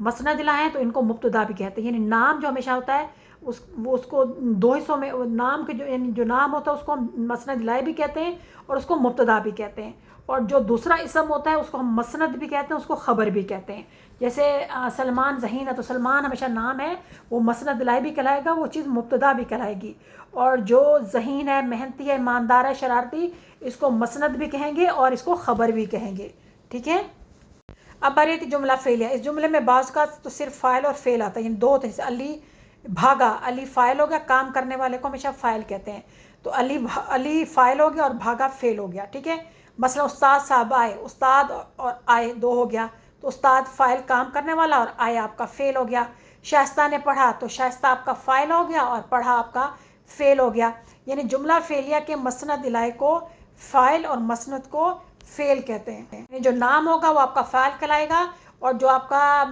مسند لا ہیں تو ان کو مبتدا بھی کہتے ہیں. یعنی نام جو ہمیشہ ہوتا ہے وہ اس کو دو حصوں میں، نام کے یعنی جو نام ہوتا ہے اس کو ہم مسند لائے بھی کہتے ہیں اور اس کو مبتدا بھی کہتے ہیں. اور جو دوسرا اسم ہوتا ہے اس کو ہم مسند بھی کہتے ہیں، اس کو خبر بھی کہتے ہیں. جیسے سلمان ذہین ہے تو سلمان ہمیشہ نام ہے، وہ مسند لائے بھی کہلائے گا، وہ چیز مبتدا بھی کہلائے گی. اور جو ذہین ہے، محنتی ہے، ایماندار ہے، شرارتی، اس کو مسند بھی کہیں گے اور اس کو خبر بھی کہیں گے. ٹھیک ہے. اب آ رہی تھی جملہ فعلیہ. اس جملے میں بعض کا تو صرف فاعل اور فعل آتا ہے، یعنی دو ہوتے ہیں. علی بھاگا، علی فاعل ہو گیا، کام کرنے والے کو ہمیشہ فاعل کہتے ہیں. تو علی فاعل ہو گیا اور بھاگا فعل ہو گیا. ٹھیک ہے. مثلا استاد صاحب آئے، استاد اور آئے دو ہو گیا، تو استاد فاعل کام کرنے والا اور آئے آپ کا فعل ہو گیا. شائستہ نے پڑھا تو شائستہ آپ کا فاعل ہو گیا اور پڑھا آپ کا فعل ہو گیا. یعنی جملہ فعلیہ کے مسند الائے کو فاعل اور مسند کو فعل کہتے ہیں. یعنی جو نام ہوگا وہ آپ کا فاعل کہلائے گا اور جو آپ کا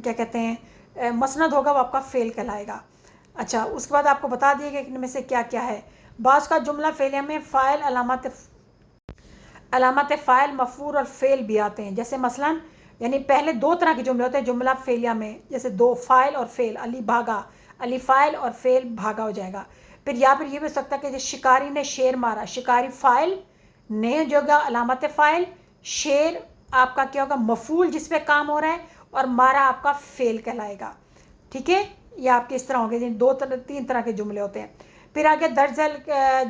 کیا کہتے ہیں مسند ہوگا وہ آپ کا فعل کہلائے گا. اچھا، اس کے بعد آپ کو بتا دیے کہ ان میں سے کیا کیا ہے. بعض کا جملہ فعلیہ میں فاعل، علامت فاعل، مفعول اور فعل بھی آتے ہیں. جیسے مثلا یعنی پہلے دو طرح کے جملے ہوتے ہیں جملہ فعلیہ میں، جیسے دو فاعل اور فعل. علی بھاگا، علی فاعل اور فعل بھاگا ہو جائے گا. پھر یا پھر یہ بھی ہو سکتا ہے کہ شکاری نے شیر مارا، شکاری فاعل، نے جو ہوگا علامت فاعل، شیر آپ کا کیا ہوگا مفعول جس پہ کام ہو رہا ہے، اور مارا آپ کا فعل کہلائے گا. ٹھیک ہے. یہ آپ کے اس طرح ہوگے. تین طرح کے جملے ہوتے ہیں. پھر آگے درج ذیل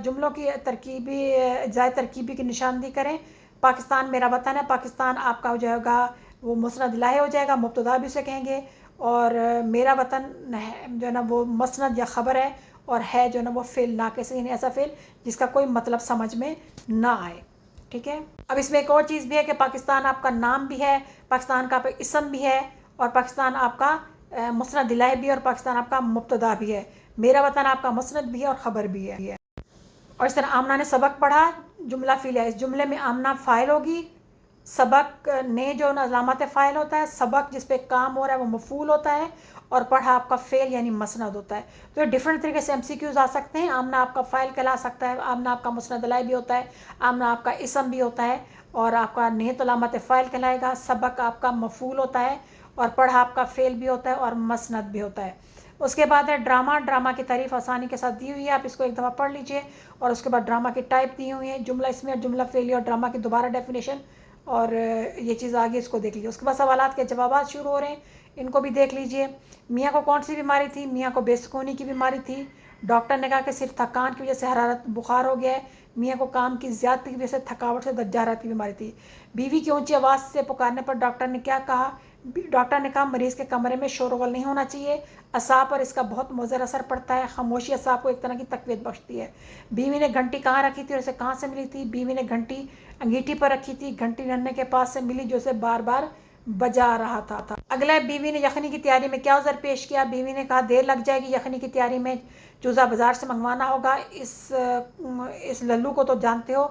جملوں کی ترکیبی اجزائے ترکیبی کی نشاندہی کریں. پاکستان میرا وطن ہے، پاکستان آپ کا ہو جائے گا وہ مسند لائے ہو جائے گا، مبتدا بھی اسے کہیں گے. اور میرا وطن جو ہے نا وہ مسند یا خبر ہے، اور ہے جو ہے نا وہ فعل ناقص ہے، یعنی ایسا فعل جس کا کوئی مطلب سمجھ میں نہ آئے. ٹھیک ہے. اب اس میں ایک اور چیز بھی ہے کہ پاکستان آپ کا نام بھی ہے، پاکستان کا اسم بھی ہے، اور پاکستان آپ کا مسند لائے بھی ہے، اور پاکستان آپ کا مبتدا بھی ہے. میرا وطن آپ کا مسند بھی ہے اور خبر بھی ہے. اور اس طرح آمنہ نے سبق پڑھا، جملہ فعلیہ. اس جملے میں آمنہ فاعل ہوگی، سبق نے جو علامت فاعل ہوتا ہے، سبق جس پہ کام ہو رہا ہے وہ مفعول ہوتا ہے، اور پڑھا آپ کا فعل یعنی مسند ہوتا ہے. تو یہ ڈفرینٹ طریقے سے MCQs آ سکتے ہیں. آمنہ آپ کا فاعل کہلا سکتا ہے، آمنہ آپ کا مسند لائے بھی ہوتا ہے، آمنہ آپ کا اسم بھی ہوتا ہے، اور آپ کا نیت علامت فاعل کہلائے گا. سبق آپ کا مفعول ہوتا ہے اور پڑھا آپ کا فعل بھی ہوتا ہے اور مسند بھی ہوتا ہے. اس کے بعد ہے ڈرامہ. ڈرامہ کی تعریف آسانی کے ساتھ دی ہوئی ہے، آپ اس کو ایک دفعہ پڑھ لیجئے. اور اس کے بعد ڈرامہ کی ٹائپ دی ہوئی ہیں، جملہ اسمی اور جملہ فعلیہ اور ڈرامہ کی دوبارہ ڈیفینیشن، اور یہ چیز آگے اس کو دیکھ لیجیے. اس کے بعد سوالات کے جوابات شروع ہو رہے ہیں، ان کو بھی دیکھ لیجئے. میاں کو کون سی بیماری تھی؟ میاں کو بے سکونی کی بیماری تھی. ڈاکٹر نے کہا کہ صرف تھکان کی وجہ سے حرارت بخار ہو گیا ہے. میاں کو کام کی زیادتی کی وجہ سے تھکاوٹ سے درجہ حرارت کی بیماری تھی. بیوی کی اونچی آواز سے پکارنے پر ڈاکٹر نے کیا کہا؟ ڈاکٹر نے کہا مریض کے کمرے میں شور و غل نہیں ہونا چاہیے، اعصاب پر اس کا بہت مضر اثر پڑتا ہے. خاموشی اعصاب کو ایک طرح کی تقویت بخشتی ہے. بیوی نے گھنٹی کہاں رکھی تھی اور اسے کہاں سے ملی تھی؟ بیوی نے گھنٹی انگیٹھی پر رکھی تھی. گھنٹی ننھے کے پاس سے ملی جو اسے بار بار بجا رہا تھا. اگلا، بیوی نے یخنی کی تیاری میں کیا عذر پیش کیا؟ بیوی نے کہا دیر لگ جائے گی، یخنی کی تیاری میں چوزہ بازار سے منگوانا ہوگا. اس للو کو تو جانتے ہو،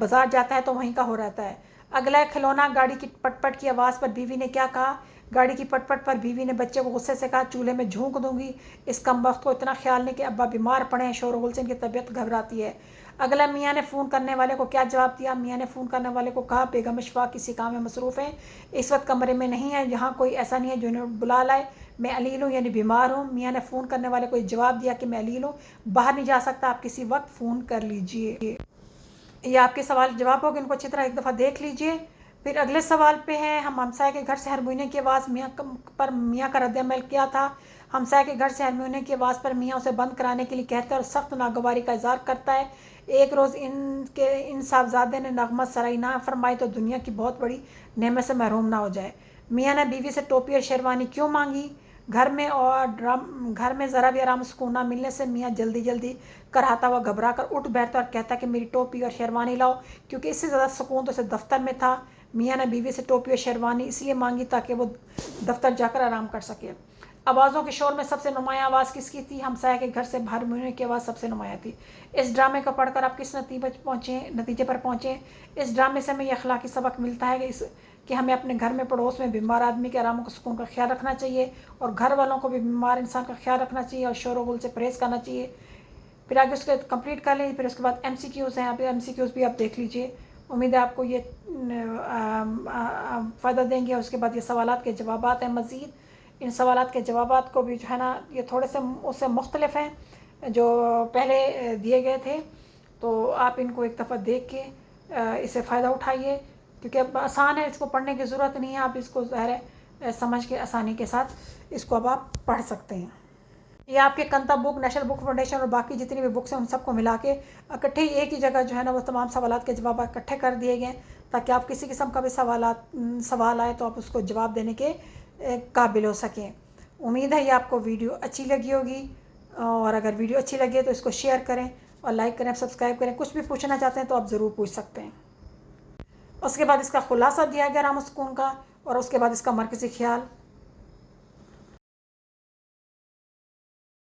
بازار جاتا ہے تو وہیں کا ہو رہتا ہے. اگلا، کھلونا. گاڑی کی پٹ پٹ کی آواز پر بیوی نے کیا کہا؟ گاڑی کی پٹ پٹ پر بیوی نے بچے کو غصے سے کہا چولہے میں جھونک دوں گی. اس کمبخت کو اتنا خیال نہیں کہ ابا بیمار پڑے ہیں، شور و غل سے ان کی طبیعت گھبراتی ہے. اگلا، میاں نے فون کرنے والے کو کیا جواب دیا؟ میاں نے فون کرنے والے کو کہا بیگم اشفاق کسی کام میں مصروف ہیں، اس وقت کمرے میں نہیں ہے، یہاں کوئی ایسا نہیں ہے جو انہیں بلا لائے، میں علیل ہوں یعنی بیمار ہوں. میاں نے فون کرنے والے کو جواب دیا کہ میں علیل ہوں، باہر نہیں جا سکتا، آپ کسی وقت فون کر لیجئے. یہ آپ کے سوال جواب ہوگے، ان کو اچھی طرح ایک دفعہ دیکھ لیجئے. پھر اگلے سوال پہ ہے، ہم ہمسائے کے گھر سے ہر مہینے کی آواز میاں کا رد عمل کیا تھا؟ ہمسائے کے گھر سے ہر مہینے کی آواز پر میاں اسے بند کرانے کے لیے کہتا ہے اور سخت ناگواری کا اظہار کرتا ہے. ایک روز ان صاحبزادے نے نغمت سرائی نہ فرمائی تو دنیا کی بہت بڑی نعمت سے محروم نہ ہو جائے. میاں نے بیوی سے ٹوپی اور شیروانی کیوں مانگی؟ گھر میں ذرا بھی آرام و سکون نہ ملنے سے میاں جلدی کراتا ہوا گھبرا کر اٹھ بیٹھتا اور کہتا کہ میری ٹوپی اور شیروانی لاؤ، کیونکہ اس سے زیادہ سکون تو اسے دفتر میں تھا. میاں نے بیوی سے ٹوپی اور شیروانی اس لیے مانگی تاکہ وہ دفتر جا کر آرام کر سکے. آوازوں کے شور میں سب سے نمایاں آواز کس کی تھی؟ ہمسائے کے گھر سے باہر مہینے کی آواز سب سے نمایاں تھی. اس ڈرامے کو پڑھ کر آپ کس نتیجے پر پہنچے؟ اس ڈرامے سے ہمیں یہ اخلاقی سبق ملتا ہے کہ ہمیں اپنے گھر میں پڑوس میں بیمار آدمی کے آرام و سکون کا خیال رکھنا چاہیے، اور گھر والوں کو بھی بیمار انسان کا خیال رکھنا چاہیے اور شور و غل سے پرہیز کرنا چاہیے. پھر آگے اس کو کمپلیٹ کر لیں. پھر اس کے بعد MCQs ہیں، آپ MCQs بھی آپ دیکھ لیجئے. امید ہے آپ کو یہ فائدہ دیں گے. اس کے بعد یہ سوالات کے جوابات ہیں مزید. ان سوالات کے جوابات کو بھی جو ہے نا یہ تھوڑے سے اس سے مختلف ہیں جو پہلے دیے گئے تھے. تو آپ ان کو ایک دفعہ دیکھ کے اسے فائدہ اٹھائیے کیونکہ اب آسان ہے, اس کو پڑھنے کی ضرورت نہیں ہے. آپ اس کو ظاہر ہے سمجھ کے آسانی کے ساتھ اس کو اب آپ پڑھ سکتے ہیں. یہ آپ کے کنتا بک, نیشنل بک فاؤنڈیشن اور باقی جتنی بھی بکس ہیں ان سب کو ملا کے اکٹھے ایک ہی جگہ جو ہے نا وہ تمام سوالات کے جوابات اکٹھے کر دیے گئے تاکہ آپ کسی قسم کا بھی سوال آئے تو آپ اس کو جواب دینے کے قابل ہو سکیں. امید ہے یہ آپ کو ویڈیو اچھی لگی ہوگی, اور اگر ویڈیو اچھی لگے تو اس کو شیئر کریں اور لائک کریں, سبسکرائب کریں. کچھ بھی پوچھنا چاہتے ہیں تو آپ ضرور پوچھ سکتے ہیں. اس کے بعد اس کا خلاصہ دیا گیا رام السکون کا, اور اس کے بعد اس کا مرکزی خیال